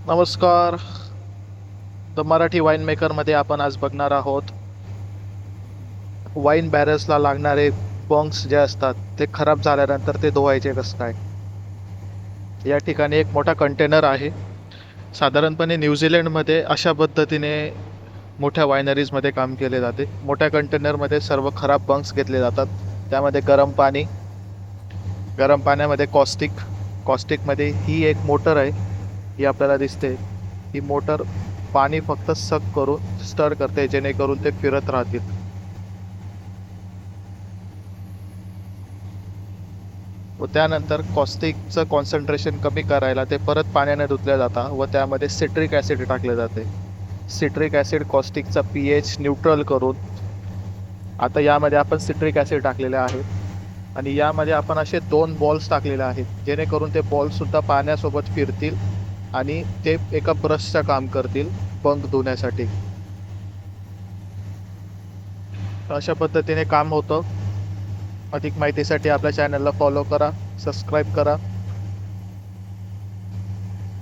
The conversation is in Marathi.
नमस्कार. द मराठी वाईन मेकरमध्ये आपण आज बघणार आहोत वाईन बॅरल्सला लागणारे बंक्स जे असतात ते खराब झाल्यानंतर ते धुवायचे कसं काय. या ठिकाणी एक मोठा कंटेनर आहे. साधारणपणे न्यूझीलंडमध्ये अशा पद्धतीने मोठ्या वायनरीजमध्ये काम केले जाते. मोठ्या कंटेनरमध्ये सर्व खराब बंक्स घेतले जातात. त्यामध्ये गरम पाण्यामध्ये कॉस्टिकमध्ये ही एक मोटर आहे, ही आपल्याला दिसते. ही मोटर पाणी फक्त सक करून स्टर करते जेणेकरून ते फिरत राहतील. व त्यानंतर कॉस्टिकचं कॉन्सन्ट्रेशन कमी करायला ते परत पाण्याने धुतले जातात व त्यामध्ये सिट्रिक ॲसिड टाकले जाते. सिट्रिक ॲसिड कॉस्टिकचा pH न्यूट्रल करून आता यामध्ये आपण सिट्रिक ॲसिड टाकलेले आहेत आणि यामध्ये आपण असे 2 बॉल्स टाकलेले आहेत जेणेकरून ते बॉल्ससुद्धा पाण्यासोबत फिरतील आणि ते एका ब्रशचं काम करतील बंक धुण्यासाठी. अशा पद्धतीने काम होतं. अधिक माहितीसाठी आपल्या चॅनलला फॉलो करा, सबस्क्राईब करा.